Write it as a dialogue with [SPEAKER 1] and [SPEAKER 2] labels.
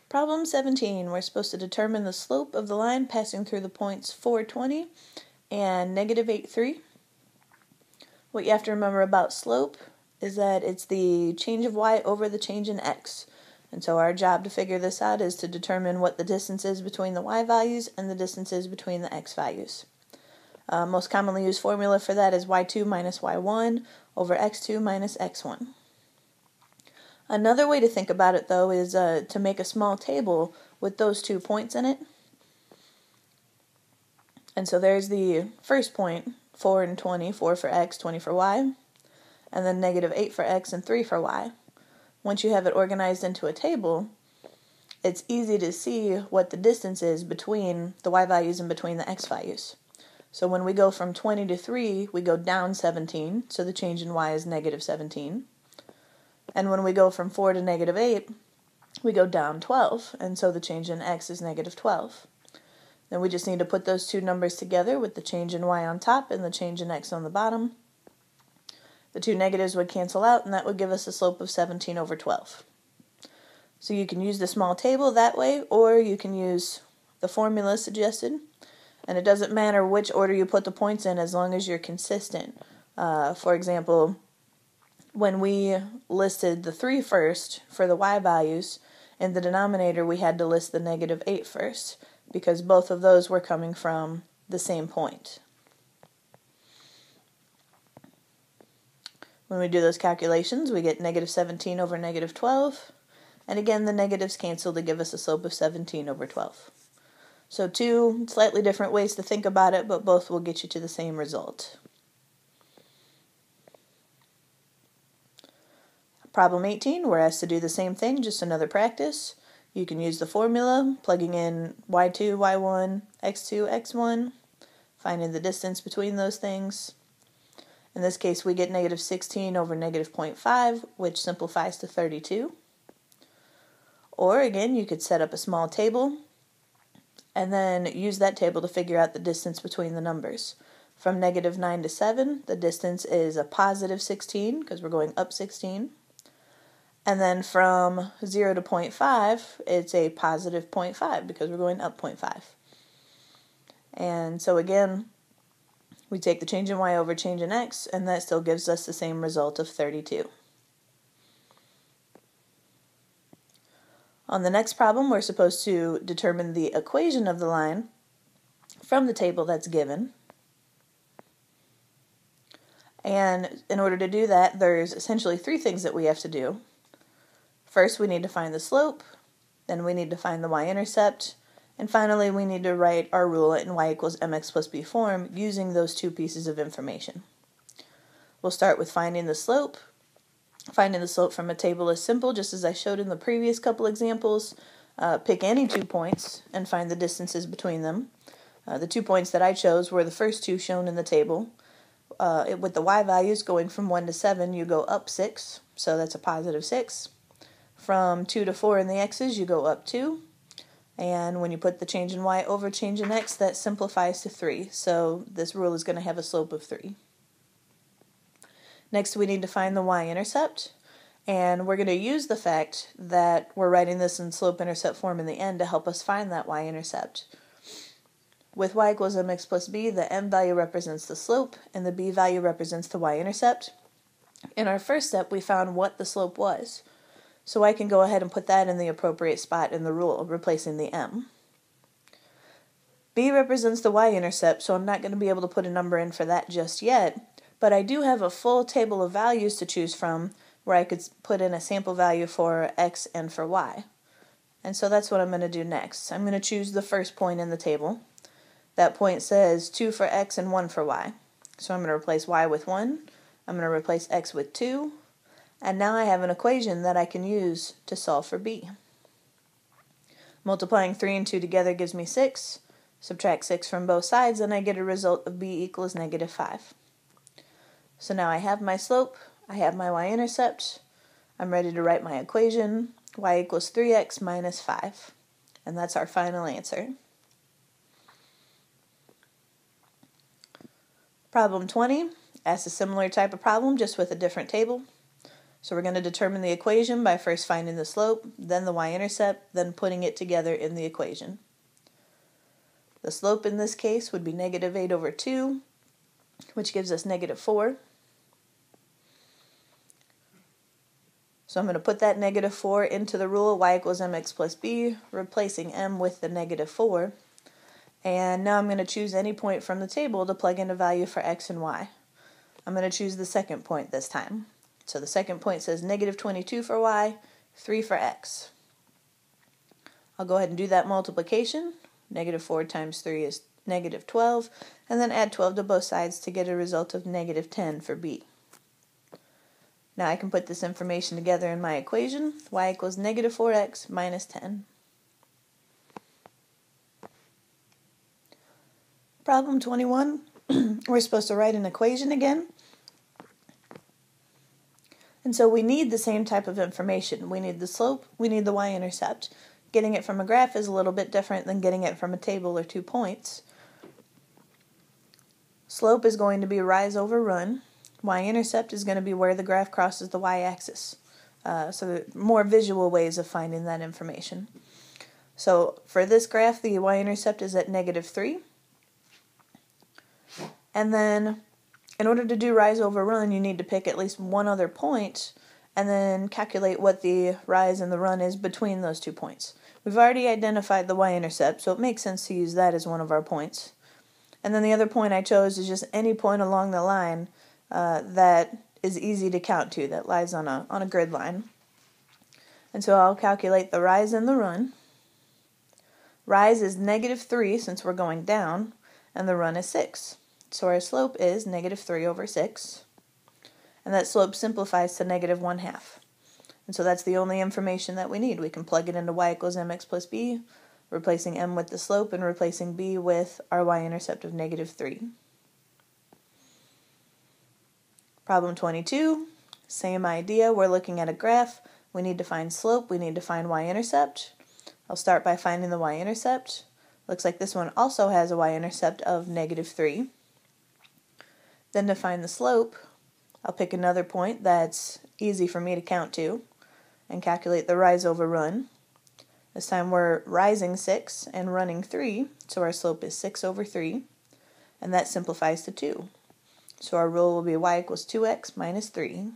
[SPEAKER 1] Problem 17, we're supposed to determine the slope of the line passing through the points 420 and negative 83. What you have to remember about slope is that it's the change of y over the change in x. And so our job to figure this out is to determine what the distance is between the y values and the distance is between the x values. Most commonly used formula for that is y2 minus y1 over x2 minus x1. Another way to think about it, though, is to make a small table with those 2 points in it. And so there's the first point, 4 and 20, 4 for x, 20 for y, and then negative 8 for x and 3 for y. Once you have it organized into a table, it's easy to see what the distance is between the y values and between the x values. So when we go from 20 to 3, we go down 17, so the change in y is negative 17. And when we go from 4 to negative 8, we go down 12, and so the change in x is negative 12. Then we just need to put those two numbers together with the change in y on top and the change in x on the bottom. The two negatives would cancel out, and that would give us a slope of 17 over 12. So you can use the small table that way, or you can use the formula suggested. And it doesn't matter which order you put the points in as long as you're consistent. For example, when we listed the 3 first for the y values, in the denominator we had to list the negative 8 first, because both of those were coming from the same point. When we do those calculations, we get negative 17 over negative 12, and again the negatives cancel to give us a slope of 17 over 12. So 2 slightly different ways to think about it, but both will get you to the same result. Problem 18, we're asked to do the same thing, just another practice. You can use the formula, plugging in y2, y1, x2, x1, finding the distance between those things. In this case, we get negative 16 over negative 0.5, which simplifies to 32. Or again, you could set up a small table and then use that table to figure out the distance between the numbers. From negative 9 to 7, the distance is a positive 16, because we're going up 16. And then from 0 to 0.5, it's a positive 0.5, because we're going up 0.5. And so again, we take the change in y over change in x, and that still gives us the same result of 32. On the next problem, we're supposed to determine the equation of the line from the table that's given. And in order to do that, there's essentially 3 things that we have to do. First, we need to find the slope, then we need to find the y-intercept, and finally we need to write our rule in y equals mx plus b form using those 2 pieces of information. We'll start with finding the slope. Finding the slope from a table is simple, just as I showed in the previous couple examples. Pick any 2 points and find the distances between them. The 2 points that I chose were the first 2 shown in the table. With the y values going from 1 to 7, you go up 6, so that's a positive 6. From 2 to 4 in the x's, you go up 2. And when you put the change in y over change in x, that simplifies to 3. So this rule is going to have a slope of 3. Next, we need to find the y-intercept, and we're going to use the fact that we're writing this in slope-intercept form in the end to help us find that y-intercept. With y equals mx plus b, the m value represents the slope, and the b value represents the y-intercept. In our first step, we found what the slope was, so I can go ahead and put that in the appropriate spot in the rule, replacing the m. B represents the y-intercept, so I'm not going to be able to put a number in for that just yet. But I do have a full table of values to choose from where I could put in a sample value for x and for y. And so that's what I'm going to do next. I'm going to choose the first point in the table. That point says 2 for x and 1 for y. So I'm going to replace y with 1. I'm going to replace x with 2. And now I have an equation that I can use to solve for b. Multiplying 3 and 2 together gives me 6. Subtract 6 from both sides, and I get a result of b equals negative 5. So now I have my slope, I have my y-intercept, I'm ready to write my equation, y equals 3x minus 5. And that's our final answer. Problem 20 asks a similar type of problem, just with a different table. So we're going to determine the equation by first finding the slope, then the y-intercept, then putting it together in the equation. The slope in this case would be negative 8 over 2, which gives us negative 4. So I'm going to put that negative 4 into the rule y equals mx plus b, replacing m with the negative 4. And now I'm going to choose any point from the table to plug in a value for x and y. I'm going to choose the second point this time. So the second point says negative 22 for y, 3 for x. I'll go ahead and do that multiplication. Negative 4 times 3 is negative 12, and then add 12 to both sides to get a result of negative 10 for b. Now I can put this information together in my equation. Y equals negative 4x minus 10. Problem 21, we're supposed to write an equation again. And so we need the same type of information. We need the slope, we need the y-intercept. Getting it from a graph is a little bit different than getting it from a table or 2 points. Slope is going to be rise over run. Y-intercept is going to be where the graph crosses the y-axis. So there are more visual ways of finding that information. So for this graph, the y-intercept is at negative 3. And then in order to do rise over run, you need to pick at least one other point and then calculate what the rise and the run is between those 2 points. We've already identified the y-intercept, so it makes sense to use that as one of our points. And then the other point I chose is just any point along the line that is easy to count to, that lies on a grid line. And so I'll calculate the rise and the run. Rise is negative 3 since we're going down, and the run is 6. So our slope is negative 3 over 6. And that slope simplifies to negative 1/2. And so that's the only information that we need. We can plug it into y equals mx plus b, replacing m with the slope and replacing b with our y-intercept of negative 3. Problem 22, same idea. We're looking at a graph. We need to find slope. We need to find y-intercept. I'll start by finding the y-intercept. Looks like this one also has a y-intercept of negative 3. Then to find the slope, I'll pick another point that's easy for me to count to and calculate the rise over run. This time we're rising 6 and running 3, so our slope is 6 over 3, and that simplifies to 2. So our rule will be y equals 2x minus 3.